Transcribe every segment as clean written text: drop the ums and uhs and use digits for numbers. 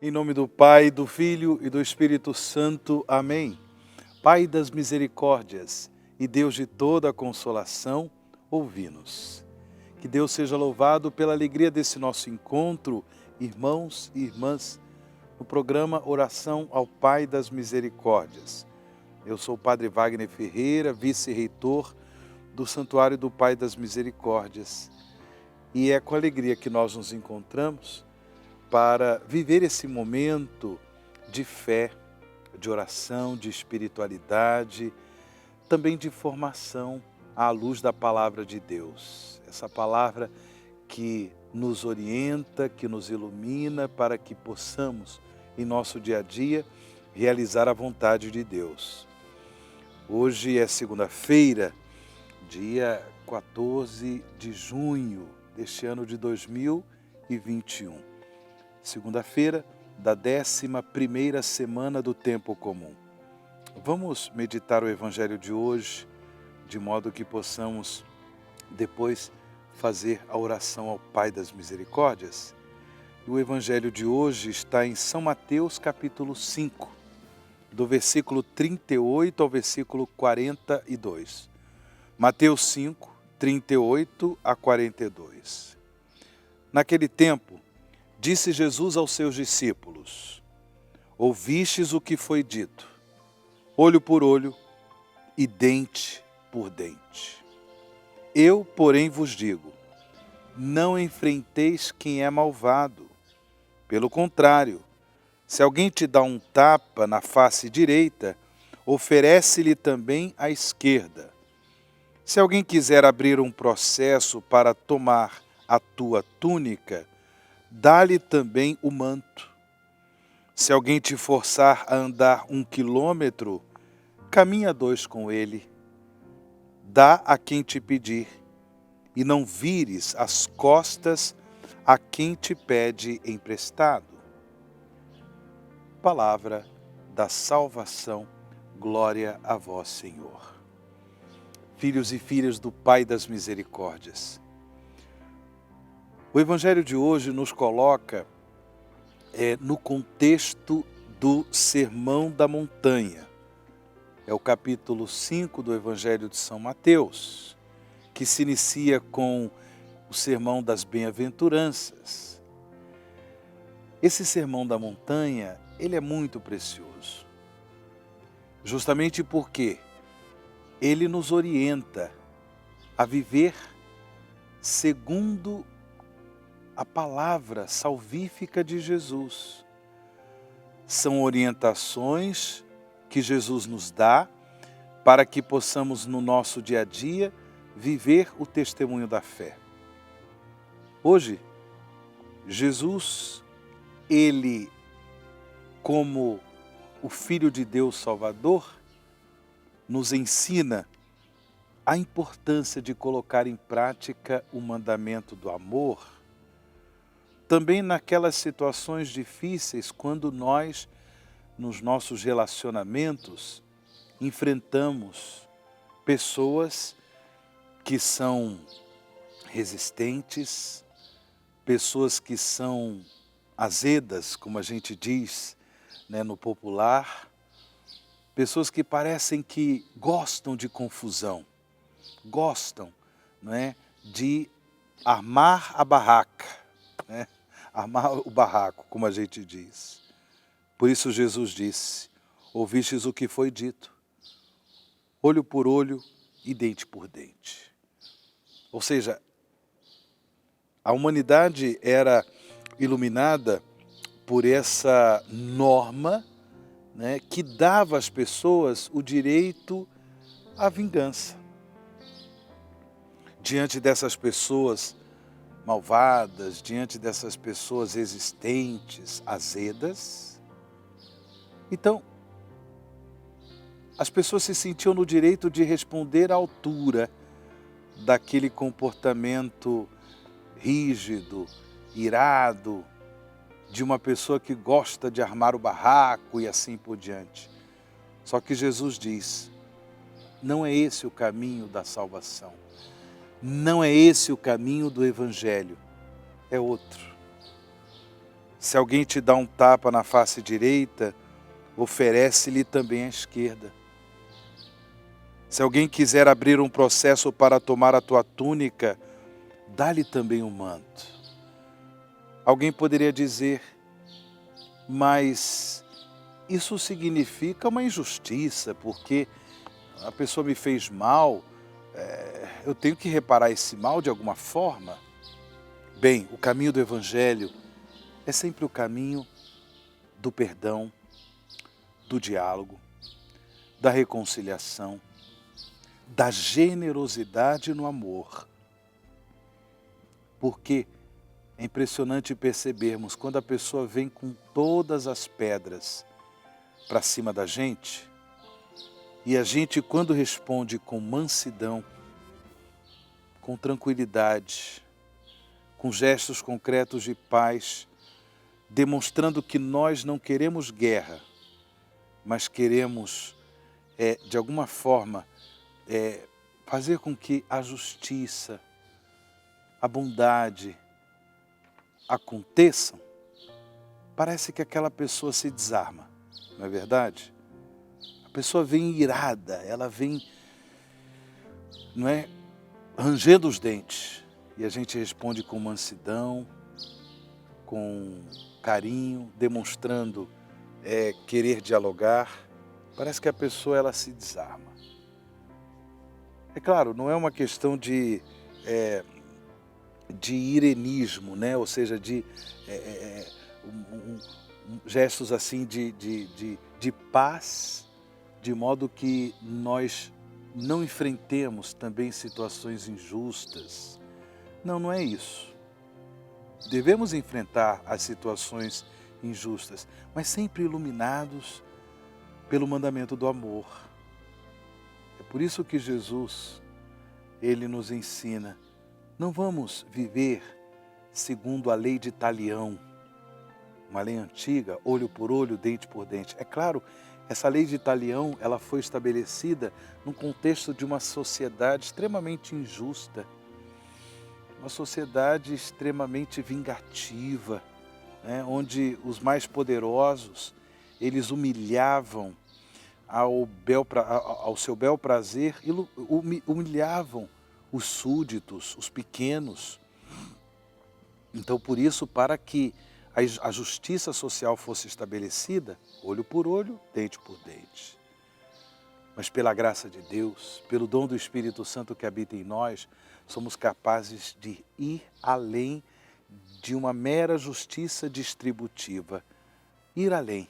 Em nome do Pai, do Filho e do Espírito Santo. Amém. Pai das misericórdias e Deus de toda a consolação, ouvi-nos. Que Deus seja louvado pela alegria desse nosso encontro, irmãos e irmãs, no programa Oração ao Pai das Misericórdias. Eu sou o Padre Wagner Ferreira, vice-reitor do Santuário do Pai das Misericórdias. E é com alegria que nós nos encontramos para viver esse momento de fé, de oração, de espiritualidade, também de formação à luz da Palavra de Deus. Essa palavra que nos orienta, que nos ilumina para que possamos, em nosso dia a dia, realizar a vontade de Deus. Hoje é segunda-feira, dia 14 de junho deste ano de 2021. Segunda-feira da 11ª semana do tempo comum. Vamos meditar o Evangelho de hoje, de modo que possamos depois fazer a oração ao Pai das Misericórdias. O Evangelho de hoje está em São Mateus capítulo 5, do versículo 38 ao versículo 42. Mateus 5, 38 a 42. Naquele tempo, disse Jesus aos seus discípulos: ouvistes o que foi dito, olho por olho e dente por dente. Eu, porém, vos digo, não enfrenteis quem é malvado. Pelo contrário, se alguém te dá um tapa na face direita, oferece-lhe também a esquerda. Se alguém quiser abrir um processo para tomar a tua túnica, dá-lhe também o manto. Se alguém te forçar a andar 1 quilômetro, caminha 2 com ele. Dá a quem te pedir, e não vires as costas a quem te pede emprestado. Palavra da salvação, glória a vós, Senhor. Filhos e filhas do Pai das Misericórdias, o Evangelho de hoje nos coloca no contexto do Sermão da Montanha. É o capítulo 5 do Evangelho de São Mateus, que se inicia com o Sermão das Bem-aventuranças. Esse Sermão da Montanha, ele é muito precioso, justamente porque ele nos orienta a viver segundo a palavra salvífica de Jesus. São orientações que Jesus nos dá para que possamos no nosso dia a dia viver o testemunho da fé. Hoje, Jesus, ele, como o Filho de Deus Salvador, nos ensina a importância de colocar em prática o mandamento do amor, também naquelas situações difíceis, quando nós, nos nossos relacionamentos, enfrentamos pessoas que são resistentes, pessoas que são azedas, como a gente diz, no popular, pessoas que parecem que gostam de confusão, gostam, de armar a barraca, armar o barraco, como a gente diz. Por isso Jesus disse: ouvistes o que foi dito, olho por olho e dente por dente. Ou seja, a humanidade era iluminada por essa norma, que dava às pessoas o direito à vingança. Diante dessas pessoas malvadas, diante dessas pessoas resistentes, azedas, então, as pessoas se sentiam no direito de responder à altura daquele comportamento rígido, irado, de uma pessoa que gosta de armar o barraco e assim por diante. Só que Jesus diz: não é esse o caminho da salvação. Não é esse o caminho do Evangelho. É outro. Se alguém te dá um tapa na face direita, oferece-lhe também a esquerda. Se alguém quiser abrir um processo para tomar a tua túnica, dá-lhe também um manto. Alguém poderia dizer, mas isso significa uma injustiça, porque a pessoa me fez mal, eu tenho que reparar esse mal de alguma forma? Bem, o caminho do Evangelho é sempre o caminho do perdão, do diálogo, da reconciliação, da generosidade no amor. Porque é impressionante percebermos quando a pessoa vem com todas as pedras para cima da gente, e a gente, quando responde com mansidão, com tranquilidade, com gestos concretos de paz, demonstrando que nós não queremos guerra, mas queremos, de alguma forma, fazer com que a justiça, a bondade aconteçam, parece que aquela pessoa se desarma, não é verdade? A pessoa vem irada, ela vem, não é, rangendo os dentes, e a gente responde com mansidão, com carinho, demonstrando querer dialogar. Parece que a pessoa ela se desarma. É claro, não é uma questão de irenismo, né? Ou seja, de gestos assim de paz, de modo que nós não enfrentemos também situações injustas. Não, não é isso. Devemos enfrentar as situações injustas, mas sempre iluminados pelo mandamento do amor. É por isso que Jesus, ele nos ensina, não vamos viver segundo a lei de Talião, uma lei antiga, olho por olho, dente por dente. É claro, essa lei de Talião, ela foi estabelecida no contexto de uma sociedade extremamente injusta, uma sociedade extremamente vingativa, né, onde os mais poderosos, eles humilhavam ao seu bel prazer, humilhavam os súditos, os pequenos. Então, por isso, para que a justiça social fosse estabelecida, olho por olho, dente por dente. Mas pela graça de Deus, pelo dom do Espírito Santo que habita em nós, somos capazes de ir além de uma mera justiça distributiva. Ir além.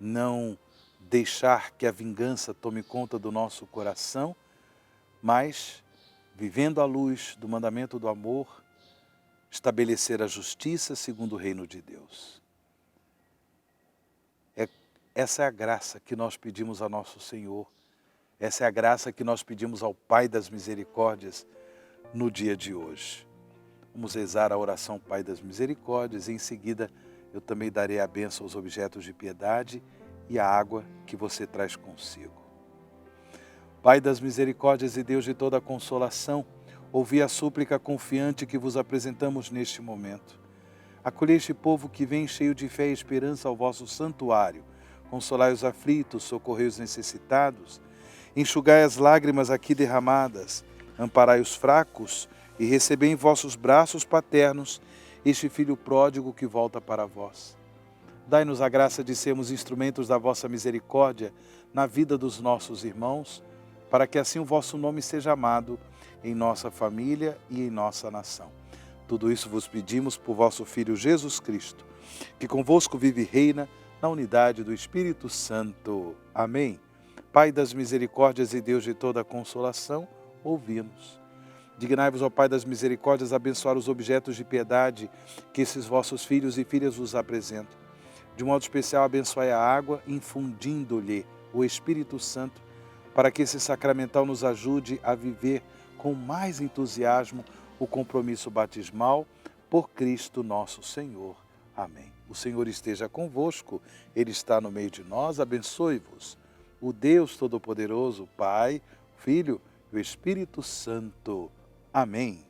Não deixar que a vingança tome conta do nosso coração, mas, vivendo à luz do mandamento do amor, estabelecer a justiça segundo o reino de Deus. Essa é a graça que nós pedimos a nosso Senhor. Essa é a graça que nós pedimos ao Pai das Misericórdias no dia de hoje. Vamos rezar a oração Pai das Misericórdias e em seguida eu também darei a bênção aos objetos de piedade e a água que você traz consigo. Pai das Misericórdias e Deus de toda a consolação, ouvi a súplica confiante que vos apresentamos neste momento. Acolhei este povo que vem cheio de fé e esperança ao vosso santuário. Consolai os aflitos, socorrei os necessitados, enxugai as lágrimas aqui derramadas, amparai os fracos e recebei em vossos braços paternos este filho pródigo que volta para vós. Dai-nos a graça de sermos instrumentos da vossa misericórdia na vida dos nossos irmãos, para que assim o vosso nome seja amado em nossa família e em nossa nação. Tudo isso vos pedimos por vosso Filho Jesus Cristo, que convosco vive e reina na unidade do Espírito Santo. Amém. Pai das misericórdias e Deus de toda a consolação, ouvi-nos. Dignai-vos, ó Pai das misericórdias, abençoar os objetos de piedade que esses vossos filhos e filhas vos apresentam. De modo especial, abençoai a água, infundindo-lhe o Espírito Santo, para que esse sacramental nos ajude a viver com mais entusiasmo o compromisso batismal por Cristo nosso Senhor. Amém. O Senhor esteja convosco, Ele está no meio de nós, abençoe-vos. O Deus Todo-Poderoso, Pai, Filho e o Espírito Santo. Amém.